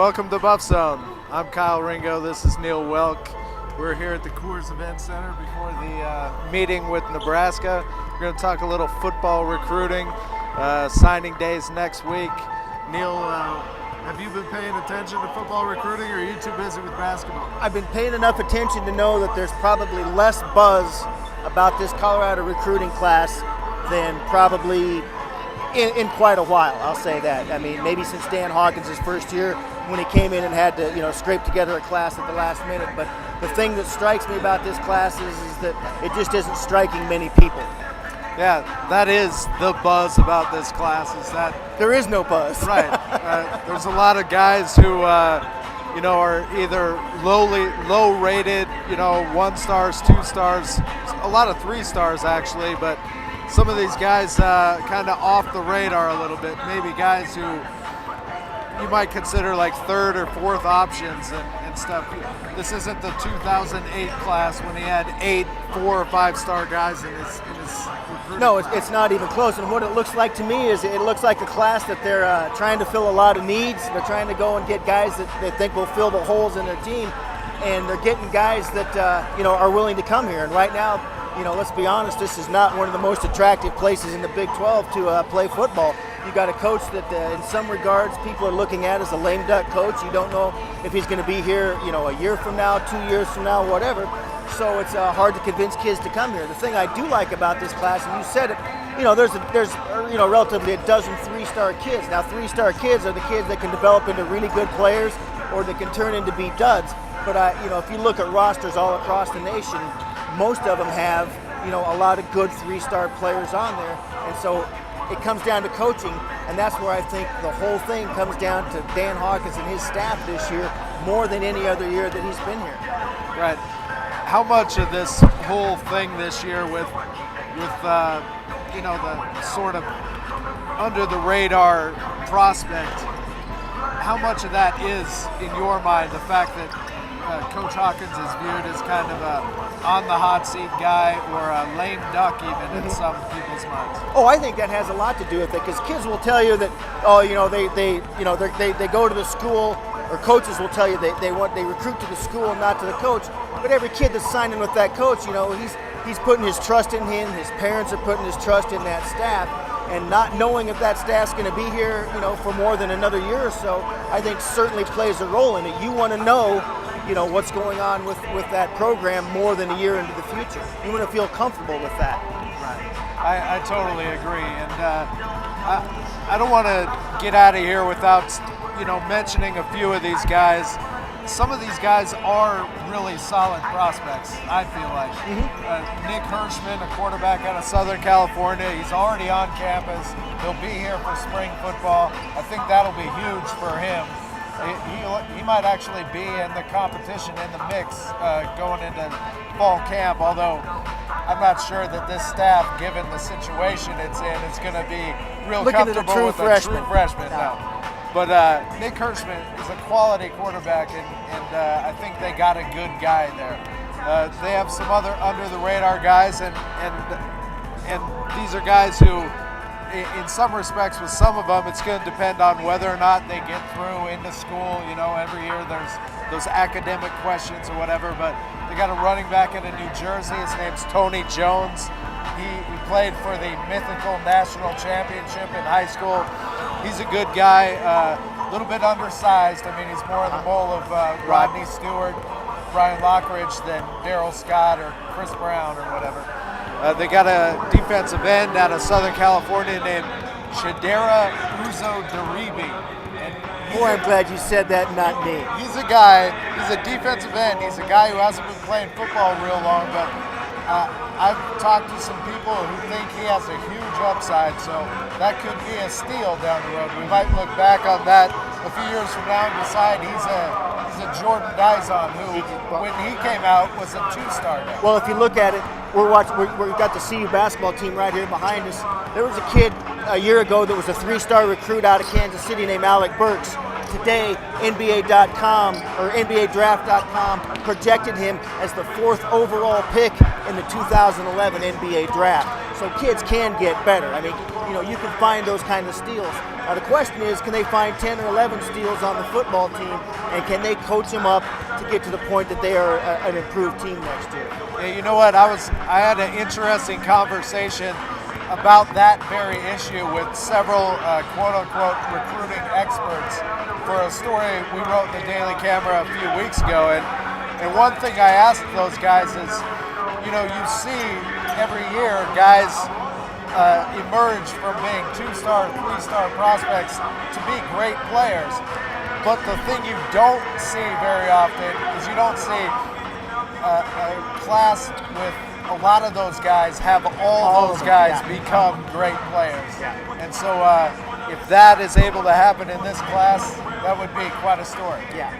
Welcome to Buffzone. I'm Kyle Ringo. This is Neill Woelk. We're here at the Coors Events Center before the meeting with Nebraska. We're going to talk a little football recruiting, signing days next week. Neill, have you been paying attention to football recruiting, or are you too busy with basketball? I've been paying enough attention to know that there's probably less buzz about this Colorado recruiting class than probably in quite a while. I'll say that. I mean, maybe since Dan Hawkins' first year when he came in and had to, scrape together a class at the last minute. But the thing that strikes me about this class is that it just isn't striking many people. Yeah, that is the buzz about this class, is that there is no buzz. Right. There's a lot of guys who, are either low rated, 1 stars, 2 stars, a lot of 3 stars actually, but some of these guys kind of off the radar a little bit. Maybe guys who you might consider like 3rd or 4th options and stuff. This isn't the 2008 class when he had 8 4 or 5 star guys in his recruiting. No, it's not even close. And what it looks like to me is it looks like a class that they're trying to fill a lot of needs. They're trying to go and get guys that they think will fill the holes in their team, and they're getting guys that are willing to come here. And right now, let's be honest, this is not one of the most attractive places in the Big 12 to play football. You got a coach that in some regards people are looking at as a lame duck coach. You don't know if he's going to be here, a year from now, 2 years from now, whatever. So it's hard to convince kids to come here. The thing I do like about this class, and you said it, there's relatively a dozen 3-star kids. Now 3-star kids are the kids that can develop into really good players or that can turn into be duds. But if you look at rosters all across the nation, most of them have a lot of good 3-star players on there, and so it comes down to coaching, and that's where I think the whole thing comes down to Dan Hawkins and his staff this year more than any other year that he's been here. Right. How much of this whole thing this year with the sort of under the radar prospect, how much of that is in your mind the fact that Coach Hawkins is viewed as kind of a on the hot seat guy, or a lame duck even in some people's minds? Oh, I think that has a lot to do with it, because kids will tell you that they go to the school, or coaches will tell you they recruit to the school and not to the coach. But every kid that's signing with that coach, he's putting his trust in him. His parents are putting his trust in that staff, and not knowing if that staff's going to be here, for more than another year or so, I think certainly plays a role in it. You want to know what's going on with that program more than a year into the future. You want to feel comfortable with that. Right. I totally agree, and I don't want to get out of here without mentioning a few of these guys. Some of these guys are really solid prospects, I feel like. Nick Hirschman, a quarterback out of Southern California, he's already on campus. He'll be here for spring football. I think that'll be huge for him. He might actually be in the competition, in the mix, going into fall camp, although I'm not sure that this staff, given the situation it's in, is going to be real comfortable with a true freshman. No. But Nick Hirschman is a quality quarterback, and I think they got a good guy there. They have some other under-the-radar guys, and these are guys who, in some respects, with some of them, it's going to depend on whether or not they get through into school. Every year there's those academic questions or whatever, but they got a running back out of New Jersey. His name's Tony Jones. He played for the mythical national championship in high school. He's a good guy, a little bit undersized. I mean, he's more in the mold of Rodney Stewart, Brian Lockridge than Darryl Scott or Chris Brown or whatever. They got a defensive end out of Southern California named Shadera Uzo-Daribi. Boy, I'm glad you said that, not me. He's a guy, he's a defensive end. He's a guy who hasn't been playing football real long, but I've talked to some people who think he has a huge upside, so that could be a steal down the road. We might look back on that a few years from now and decide he's a Jordan Dizon, who, when he came out, was a 2-star guy. Well, if you look at it, we've got the CU basketball team right here behind us. There was a kid a year ago that was a 3-star recruit out of Kansas City named Alec Burks. today, NBA.com or NBADraft.com projected him as the 4th overall pick in the 2011 NBA Draft. So kids can get better. I mean, you can find those kind of steals. Now the question is, can they find 10 or 11 steals on the football team, and can they coach them up to get to the point that they are an improved team next year? Yeah, you know what? I had an interesting conversation about that very issue with several quote-unquote recruiting experts for a story we wrote in the Daily Camera a few weeks ago. And one thing I asked those guys is, you see every year guys emerge from being 2-star, 3-star prospects to be great players. But the thing you don't see very often is you don't see a class with a lot of those guys have all those guys become great players. And so if that is able to happen in this class, that would be quite a story. Yeah.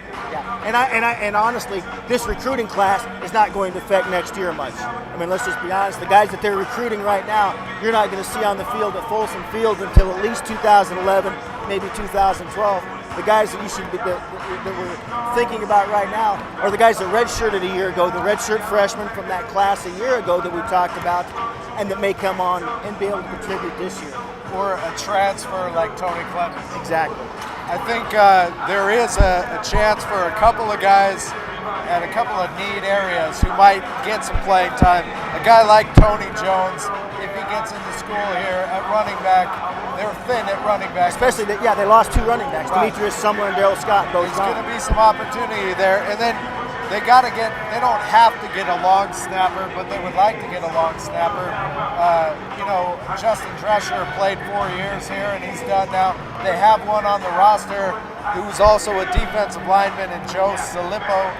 And honestly, this recruiting class is not going to affect next year much. I mean, let's just be honest. The guys that they're recruiting right now, you're not going to see on the field at Folsom Field until at least 2011, maybe 2012. The guys that that we're thinking about right now are the guys that redshirted a year ago, the redshirt freshmen from that class a year ago that we talked about, and that may come on and be able to contribute this year. Or a transfer like Tony Clemens. Exactly. I think there is a chance for a couple of guys at a couple of need areas who might get some playing time. A guy like Tony Jones, if he gets into school here at running back, they're thin at running back. Especially that, they lost 2 running backs. Right. Demetrius Sumler and Daryl Scott both. There's going to be some opportunity there, and then they don't have to get a long snapper, but they would like to get a long snapper. Justin Drescher played 4 years here, and he's done now. They have one on the roster who's also a defensive lineman, in Joe Salippo.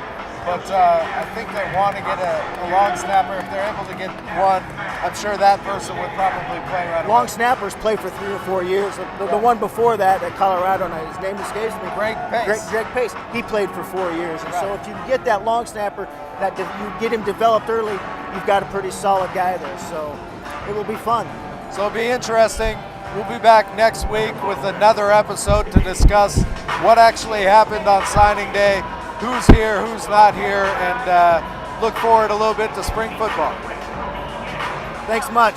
But I think they want to get a long snapper. If they're able to get one, I'm sure that person would probably play right away. Long snappers play for 3 or 4 years. The one before that at Colorado, his name escapes me. Greg Pace. Greg Pace. He played for 4 years. And so if you get that long snapper, that you get him developed early, you've got a pretty solid guy there. So it will be fun. So it'll be interesting. We'll be back next week with another episode to discuss what actually happened on signing day, who's here, who's not here, and look forward a little bit to spring football. Thanks much.